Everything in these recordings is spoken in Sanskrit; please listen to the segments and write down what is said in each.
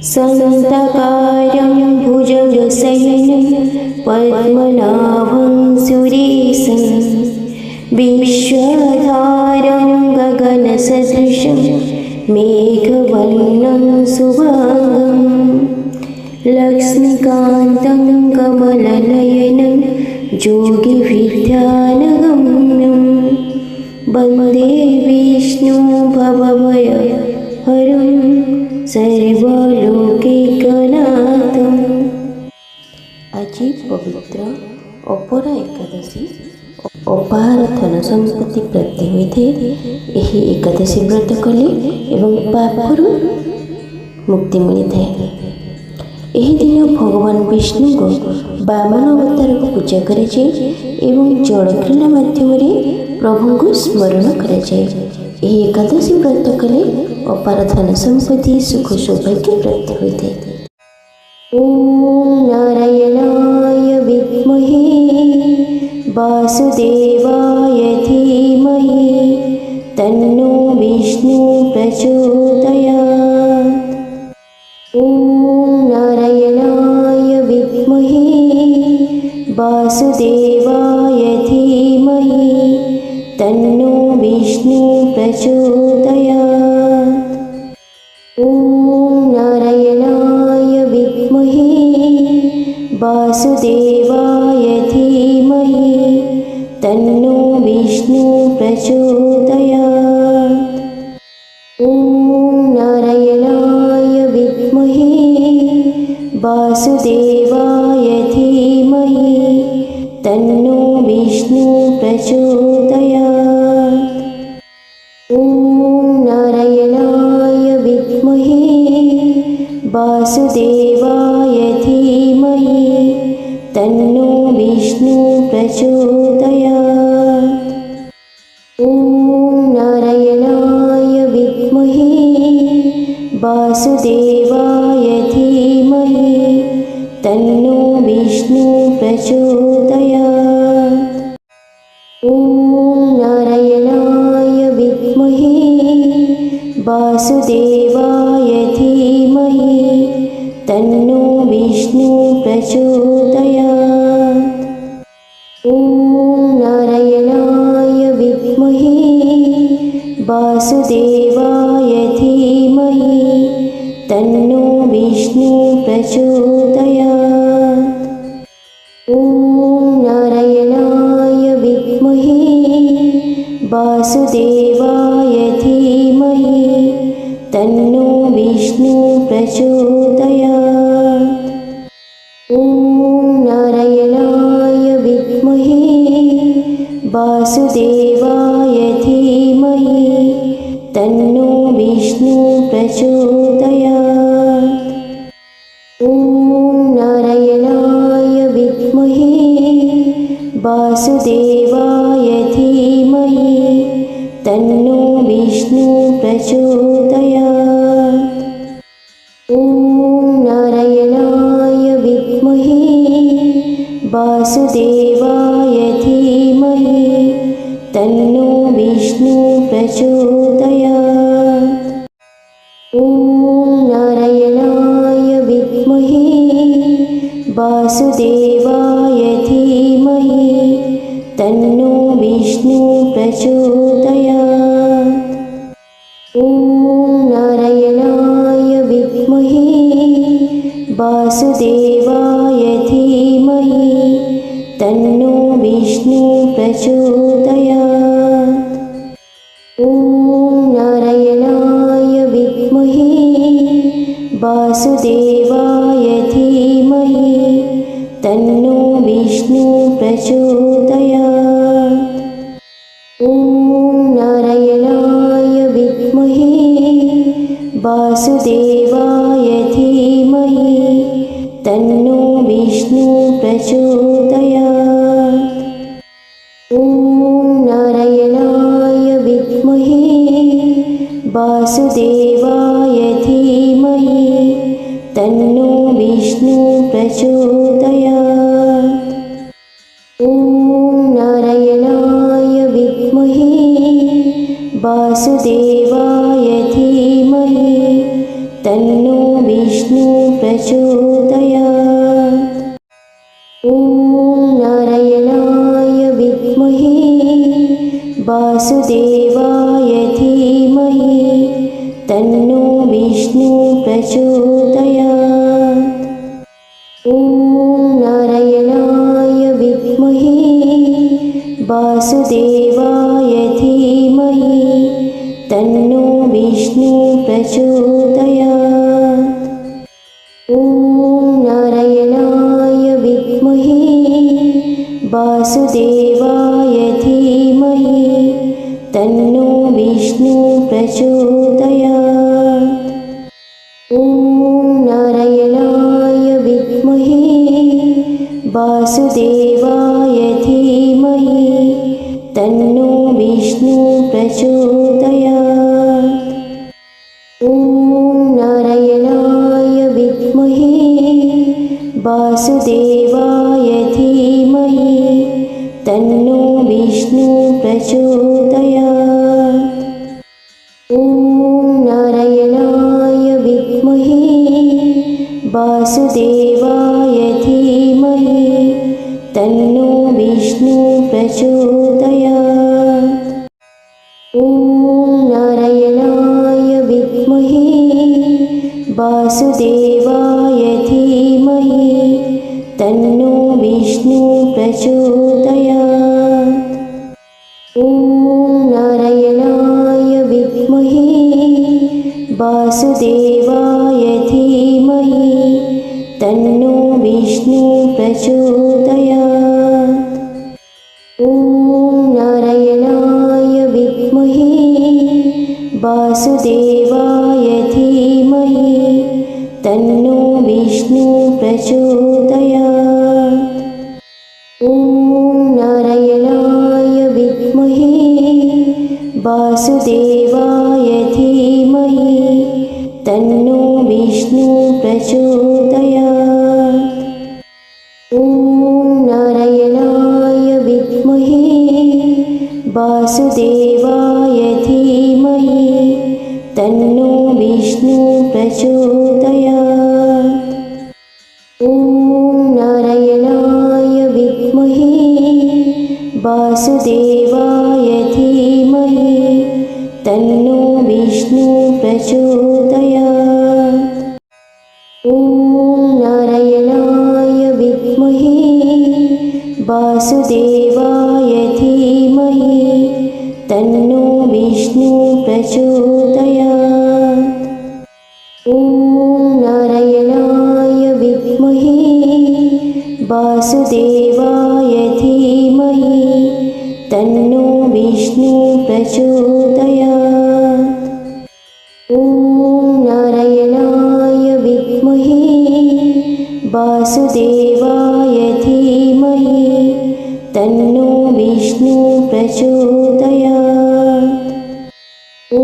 सन्तकारं भुजगशयनं पद्मनाभं सुरेशं विश्वधारं गगनसदृशं मेघवर्णं शुभांगं लक्ष्मीकान्तं कमलनयनं योगिभिर्ध्यानगम्यं वन्दे विष्णुं भवभयहरं सर्वलोकैकनाथम्। आज पवित्र अपरा एकादशी अपार धन संपत्ति प्राप्ति होता है। यही एकादशी व्रत कले एवं पापरू मुक्ति मिलता है। यही दिन भगवान विष्णु को वामन अवतार को पूजा कराए एवं जलक्रीड़ा माध्यम प्रभु को स्मरण कराए। यही एकादशी व्रत कले अपार धन संपत्ति सुख सौभाग्य प्राप्ति होता है। ओम नारायणाय विद्महे वासुदेवाय धीमहि तन्नो विष्णु प्रचोदयात्। ओम नारायणाय विद्महे वासुदेवाय धीमहि तन्नो विष्णु प्रचोदयात्। ओम नारायणाय विद्महे वासुदेवाय धीमहि तन्नो विष्णु प्रचोदयात्। ओम नारायणाय विद्महे वासुदेवाय धीमहि तन्नो विष्णु प्रचोदयात्। ओम नारायणाय विद्महे वासुदेवाय धीमहि तन्नो विष्णु प्रचोदयात्। ओम नारायणाय विद्महे वासुदेवाय धीमहि तन्नो विष्णु प्रचोदयात्। ओम नारायणाय विद्महे वासुदेवाय धीमहि तन्नो विष्णु प्रचोदयात्। ओम नारायणाय विद्महे वासुदेवाय धीमहि तन्नो विष्णु प्रचोदयात्। ओम नारायणाय विद्महे वासुदेवाय धीमहि तन्नो विष्णु प्रचोदयात्। ओम नारायणाय विद्महे वासुदेवाय धीमहि तन्नो विष्णु प्रचोदयात्। ओम नारायणाय विद्महे वासुदेवाय धीमहि तन्नो विष्णु प्रचोदयात्। ओम नारायणाय विद्महे वासुदेवाय धीमहि तन्नो विष्णु प्रचोदयात्। ओम नारायणाय विद्महे वासुदेवाय धीमहि तन्नो विष्णु प्रचोदयात्। ओम नारायणाय विद्महे वासुदेवाय धीमहि तन्नो विष्णु प्रचोदयात्। ओम नारायणाय विद्महे वासुदेवाय धीमहि तन्नो विष्णु प्रचोदयात्। ओम नारायणाय विद्महे वासुदेवाय धीमहि तन्नो विष्णु प्रचोदयात्। ओम नारायणाय विद्महे वासुदेवाय धीमहि तन्नो विष्णु प्रचोदयात्। ओम नारायणाय विद्महे वासुदेवाय धीमहि तन्नो विष्णु प्रचोदयात्। ॐ नारायणाय विद्महे वासुदेवाय धीमहि तन्नो विष्णु प्रचोदयात्। ॐ नारायणाय विद्महे वासुदेवाय धीमहि तन्नो विष्णु प्रचोदयात्। ॐ नारायणाय विद्महे वासुदेवाय धीमहि तन्नो विष्णु प्रचोदयात्। ॐ नारायणाय विद्महे वासुदेवाय धीमहि तन्नो विष्णु प्रचोदयात्। ॐ नारायणाय विद्महे वासुदेवाय धीमहि तन्नो विष्णु प्रचोदयात्। ॐ नारायणाय विद्महे वासुदेवाय धीमहि तन्नो विष्णु प्रचोदयात्। ॐ नारायणाय विद्महे वासुदेवाय धीमहि तन्नो विष्णु प्रचोदयात्। ॐ नारायणाय विद्महे वासुदेवाय धीमहि तन्नो विष्णु प्रचोदयात्। ॐ नारायणाय विद्महे वासुदेवाय धीमहि तन्नो विष्णु प्रचोदयात्। ॐ नारायणाय विद्महे वासुदेवाय धीमहि तन्नो विष्णु प्रचोदयात्। ॐ नारायणाय विद्महे वासुदेवाय धीमहि तन्नो विष्णु प्रचोदयात्। ॐ नारायणाय विद्महे वासुदेवाय धीमहि तन्नो विष्णु प्रचोदयात्। ॐ नारायणाय विद्महे वासुदेवाय धीमहि तन्नो विष्णु प्रचोदयात्। ॐ नारायणाय विद्महे वासुदेवाय धीमहि तन्नो विष्णु प्रचोदयात्। ॐ नारायणाय विद्महे वासुदेवाय धीमहि तन्नो विष्णु प्रचोदयात्। ॐ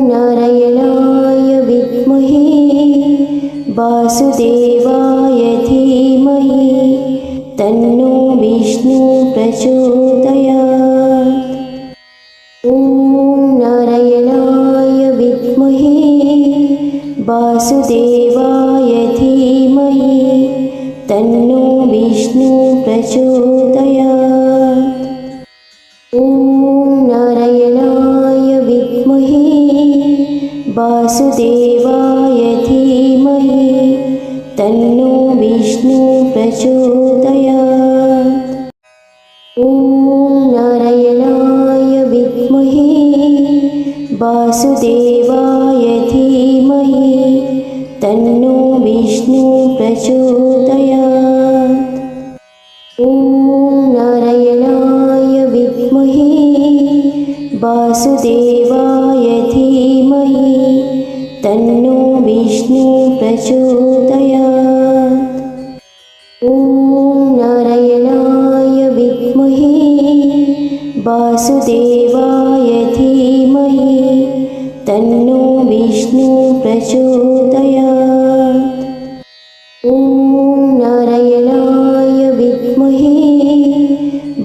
नारायणाय विद्महे वासुदेवाय धीमहि तन्नो विष्णु प्रचोदयात्। ॐ नारायणाय विद्महे वासुदेवाय धीमहि तन्नो विष्णु प्रचोदयात्। ॐ नारायणाय विद्महे वासुदेवाय धीमहि तन्नो विष्णु प्रचोदयात्। ॐ नारायणाय विद्महे वासुदेवाय धीमहि तन्नो विष्णु प्रचोदयात्। ॐ नारायणाय विद्महे वासुदेवाय धीमहि तन्नो विष्णु प्रचोदयात्। ॐ नारायणाय विद्महे वासुदेवाय धीमहि तन्नो विष्णु प्रचोदयात्। ॐ नारायणाय विद्महे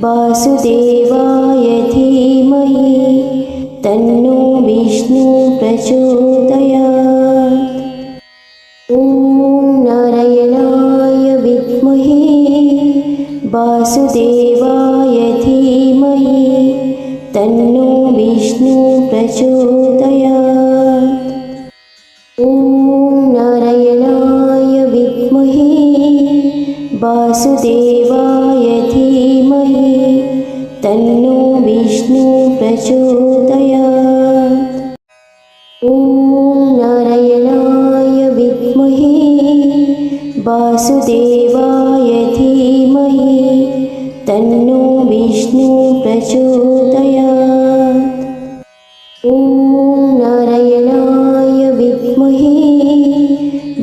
वासुदेवाय धीमहि तन्नो विष्णु प्रचोदयात्। वासुदेवाय धीमहि तन्नो विष्णु प्रचोदयात्। ॐ नारायणाय विद्महे वासुदेवाय धीमहि तन्नो विष्णु प्रचोदयात्। ॐ नारायणाय विद्महे वासुदेवाय धीमहि तन्नो विष्णु प्रचोदयात्। ॐ नारायणाय विद्महे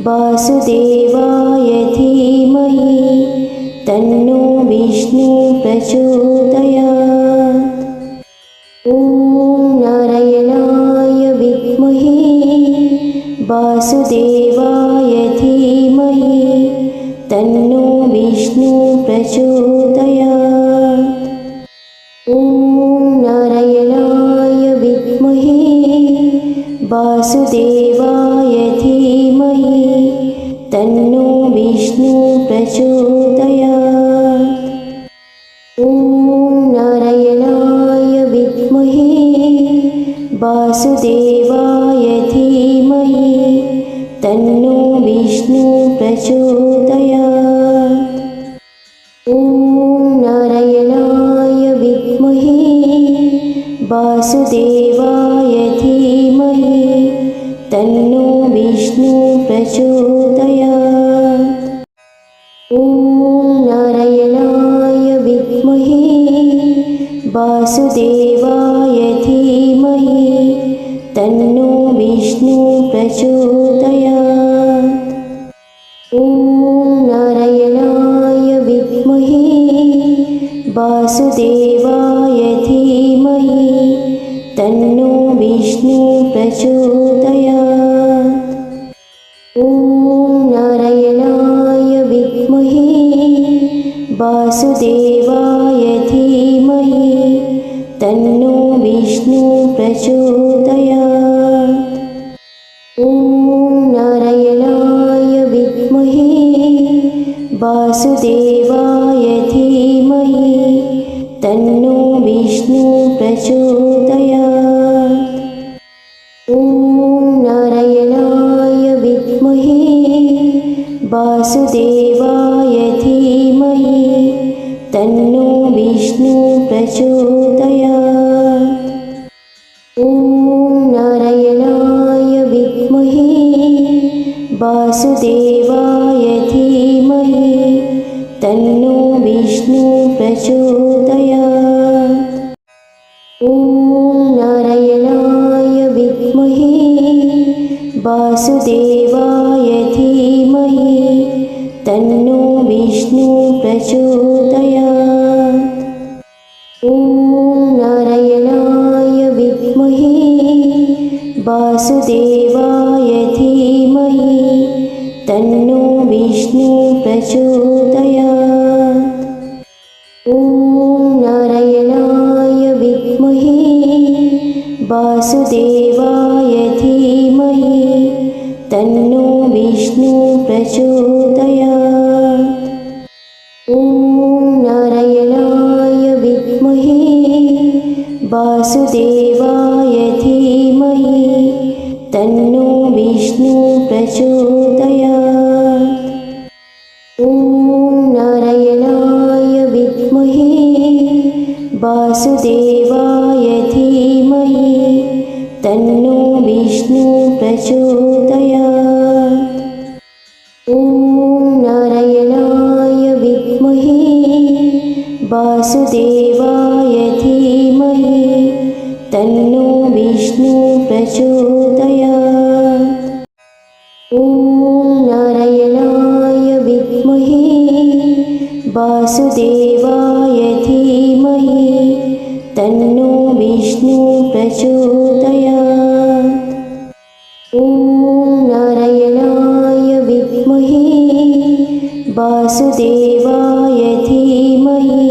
वासुदेवाय धीमहि तन्नो विष्णु प्रचोदयात्। ॐ नारायणाय विद्महे वासुदेवाय धीमहि तन्नो विष्णु प्रचोदयात्। ॐ नारायणाय विद्महे वासुदेवाय धीमहि तन्नो विष्णु प्रचोदयात्। ॐ नारायणाय विद्महे वासुदेवाय धीमहि तन्नो विष्णु प्रचोदयात्। ॐ नारायणाय विद्महे वासुदेवाय धीमहि तन्नो विष्णु प्रचोदयात्। ॐ नारायणाय विद्महे वासुदेवाय धीमहि तन्नो विष्णु प्रचोदयात्। ॐ नारायणाय विद्महे वासुदेवाय धीमहि तन्नो विष्णु प्रचोदयात्। ॐ नारायणाय विद्महे वासुदेवाय धीमहि तन्नो विष्णु प्रचोदयात्। ॐ नारायणाय विद्महे वासुदेवाय धीमहि तन्नो विष्णु प्रचोदयात्। ॐ नारायणाय विद्महे वासुदेवाय धीमहि तन्नो विष्णु प्रचोदयात्। ॐ नारायणाय विद्महे वासुदेवाय धीमहि तन्नो विष्णु प्रचोदयात्। ॐ नारायणाय विद्महे वासुदेवाय धीमहि तन्नो विष्णु प्रचोदयात्। ॐ नारायणाय विद्महे वासुदेवाय धीमहि तन्नो विष्णु प्रचोदयात्। ॐ नारायणाय विद्महे वासुदेवाय धीमहि तन्नो विष्णु प्रचोदयात्। ॐ नारायणाय विद्महे वासुदेवाय धीमहि तन्नो विष्णु प्रचोदयात्। ॐ नारायणाय विद्महे वासुदेवाय धीमहि तन्नो विष्णु प्रचोदयात्। ॐ नारायणाय विद्महे वासुदेवाय धीमहि तन्नो विष्णु प्रचोदयात्। ॐ नारायणाय विद्महे वासुदेवाय धीमहि तन्नो विष्णु प्रचोदयात्। ॐ नारायणाय विद्महे वासुदेवाय धीमहि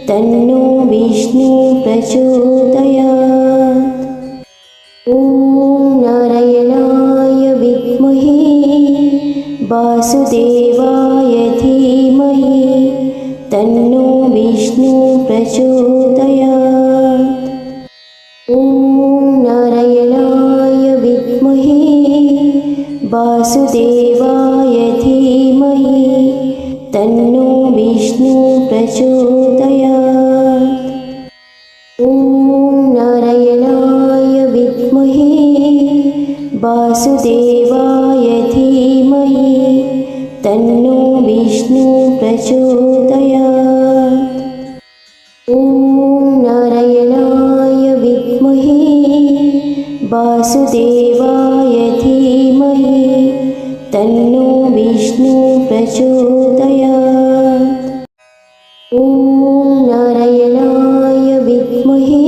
तन्नो विष्णु प्रचोदयात्। ॐ नारायणाय विद्महे वासुदेवाय धीमहि तन्नो विष्णु प्रचोदयात्। ॐ नारायणाय विद्महे वासुदेवाय धीमहि तन्नो विष्णु प्रचोदयात्। ॐ नारायणाय विद्महे वासुदेवाय धीमहि तन्नो विष्णु प्रचोदयात्। ॐ नारायणाय विद्महे वासुदेवाय धीमहि तन्नो विष्णु प्रचोदयात्। ॐ नारायणाय विद्महे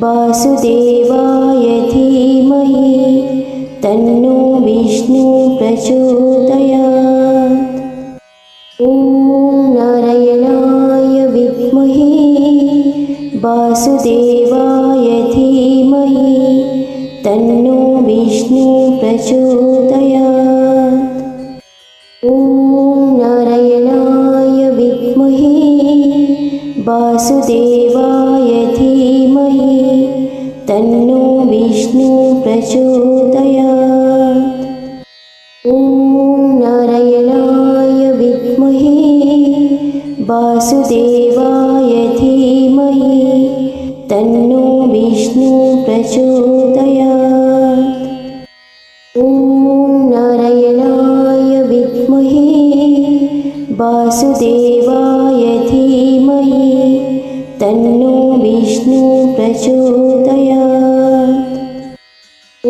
वासुदेवाय धीमहि तन्नो विष्णु प्रचोदयात्। ॐ नारायणाय विद्महे वासुदेवाय धीमहि तन्नो विष्णु प्रचोदयात्। ॐ नारायणाय विद्महे वासुदेवाय धीमहि तन्नो विष्णु प्रचोदयात्। ॐ नारायणाय विद्महे वासुदेवाय धीमहि तन्नो विष्णु प्रचोदयात्। ॐ नारायणाय विद्महे वासुदेवाय धीमहि तन्नो विष्णु प्रचोदयात्। ॐ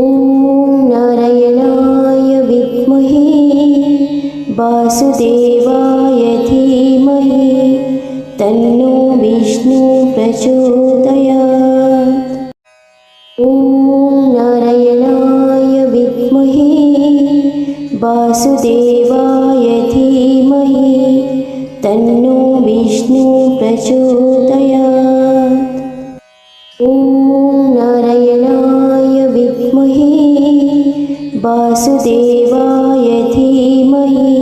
नारायणाय विद्महे वासुदेवाय धीमहि तन्नो विष्णु प्रचोदयात्। ॐ नारायणाय विद्महे वासुदेवाय धीमहि तन्नो विष्णु प्रचोदयात्। ॐ नारायणाय विद्महे वासुदेवाय धीमहि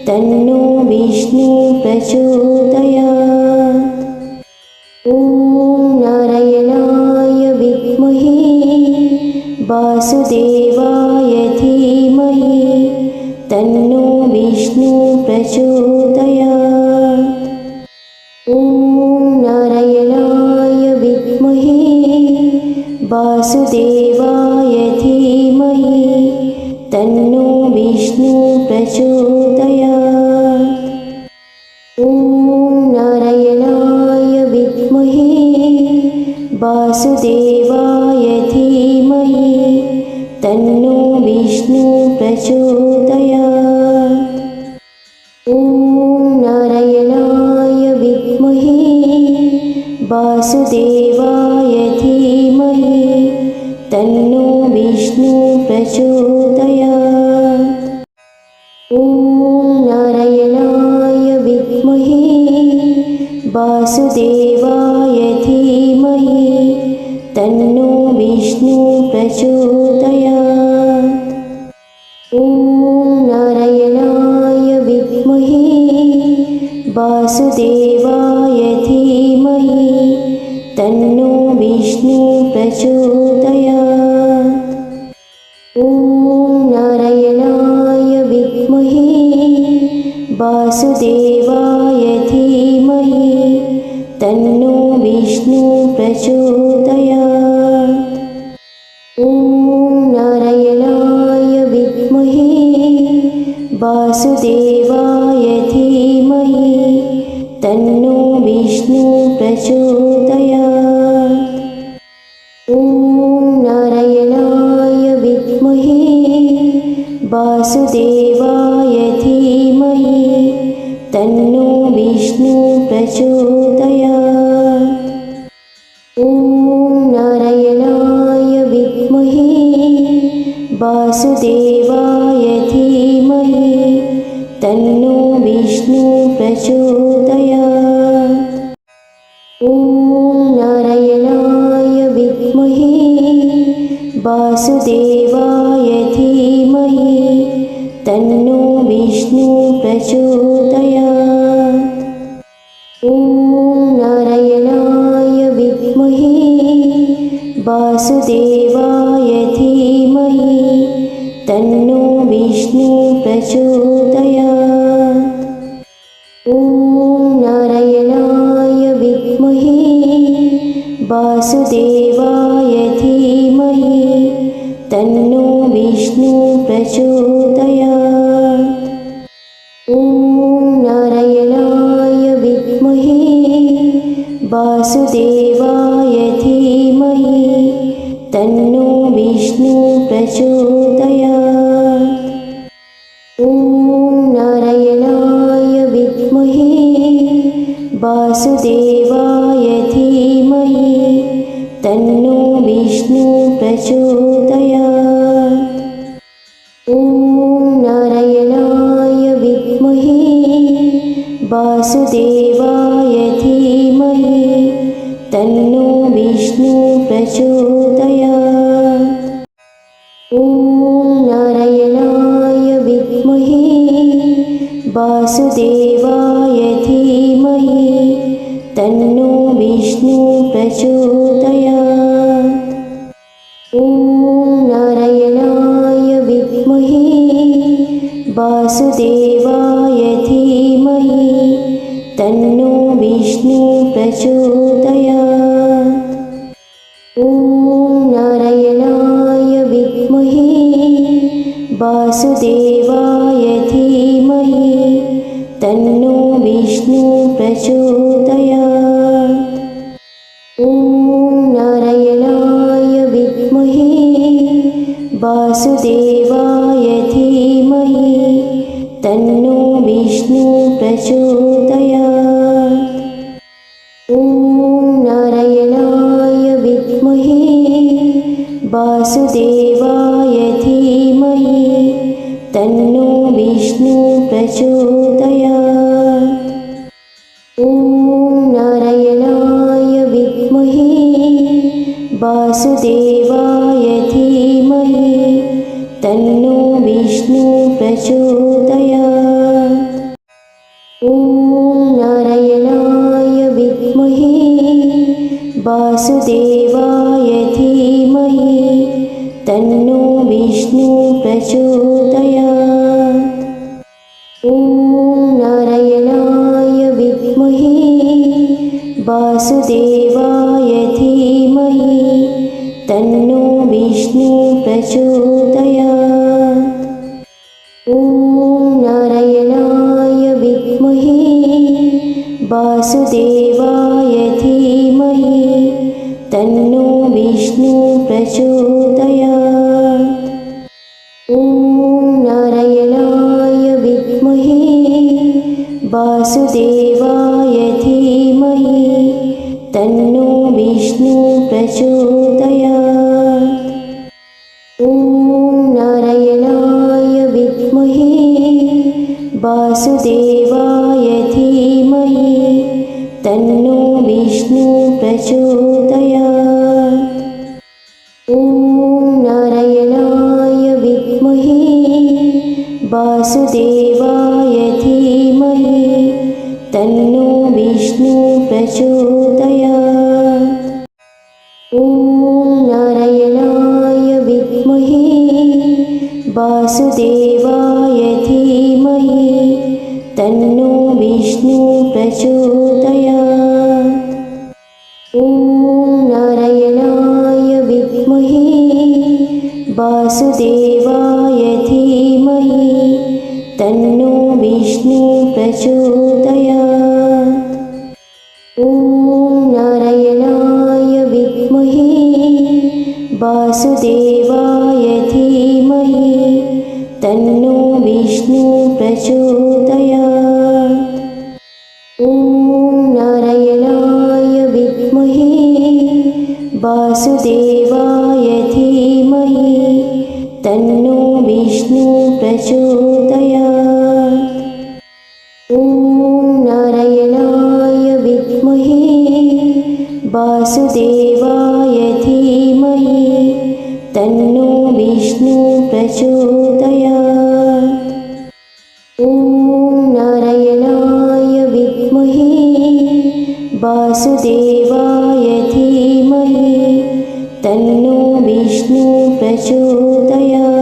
तन्नो विष्णु प्रचोदयात्। ॐ नारायणाय विद्महे वासुदेवाय धीमहि तन्नो विष्णु प्रचोदयात्। ॐ नारायणाय विद्महे वासुदेवाय धीमहि तन्नो विष्णु प्रचोदयात्। ॐ नारायणाय विद्महे वासुदेवाय धीमहि तन्नो विष्णु प्रचोदयात्। ॐ नारायणाय विद्महे वासुदेवाय धीमहि तन्नो विष्णु प्रचोदयात्। ॐ नारायणाय विद्महे वासुदेवाय धीमहि तन्नो विष्णु प्रचोदयात्। ॐ नारायणाय विद्महे वासुदेवाय धीमहि तन्नो विष्णु प्रचोदयात्। ॐ नारायणाय विद्महे वासुदेवाय धीमहि तन्नो विष्णु प्रचोदयात्। ॐ नारायणाय विद्महे वासुदेवाय धीमहि तन्नो विष्णु प्रचोदयात्। ॐ नारायणाय विद्महे वासुदेवाय धीमहि तन्नो विष्णु प्रचोदयात्। ॐ नारायणाय विद्महे वासुदेवाय धीमहि तन्नो विष्णु प्रचोदयात्। ॐ नारायणाय विद्महे वासुदेवाय धीमहि तन्नो विष्णु प्रचोदयात्। ॐ नारायणाय विद्महे वासुदेवाय धीमहि तन्नो विष्णु प्रचोदयात्। ॐ नारायणाय विद्महे वासुदेवाय धीमहि तन्नो विष्णु प्रचोदयात्। ॐ नारायणाय विद्महे वासुदेवाय धीमहि तन्नो विष्णु प्रचोदयात्। ॐ नारायणाय विद्महे वासुदेवाय धीमहि तन्नो विष्णु प्रचोदयात्। ॐ नारायणाय विद्महे वासुदेवाय धीमहि तन्नो विष्णु प्रचोदयात्। ॐ नारायणाय विद्महे वासुदेवाय धीमहि तन्नो विष्णु प्रचोदयात्। ॐ नारायणाय विद्महे वासुदेवाय धीमहि तन्नो विष्णु प्रचोदयात्। ॐ नारायणाय विद्महे वासुदेवाय धीमहि तन्नो विष्णु प्रचोदयात्। ॐ नारायणाय विद्महे वासुदेवाय धीमहि तन्नो विष्णु प्रचोदयात्। ॐ नारायणाय विद्महे वासुदेवाय धीमहि तन्नो विष्णु प्रचोदयात्। ॐ नारायणाय विद्महे वासुदेवाय धीमहि तन्नो विष्णु प्रचोदयात्। ॐ नारायणाय विद्महे वासुदेवाय धीमहि तन्नो विष्णु प्रचोदयात्। ॐ नारायणाय विद्महे वासुदेवाय धीमहि तन्नो विष्णु प्रचोदयात्। ॐ नारायणाय विद्महे वासुदेवाय धीमहि तन्नो विष्णु प्रचोदयात्। ॐ नारायणाय विद्महे वासुदेवाय धीमहि तन्नो विष्णु प्रचोदयात्। ॐ नारायणाय विद्महे वासुदेवाय धीमहि तन्नो विष्णु प्रचोदयात्। ॐ नारायणाय विद्महे वासुदेवाय धीमहि तन्नो विष्णु प्रचोदयात्। ॐ नारायणाय विद्महे वासुदेवाय धीमहि तन्नो विष्णु प्रचोदयात्। ॐ नारायणाय विद्महे वासुदेवाय धीमहि तन्नो विष्णु प्रचोदयात्। ॐ नारायणाय विद्महे वासुदेवाय धीमहि तन्नो विष्णु प्रचोदयात्। ॐ नारायणाय विद्महे वासुदेवाय धीमहि तन्नो विष्णु प्रचोदयात्। ॐ नारायणाय विद्महे वासुदेवाय धीमहि तन्नो विष्णु प्रचोदयात्। ॐ नारायणाय विद्महे वासुदेवाय धीमहि तन्नो विष्णु प्रचोदयात्।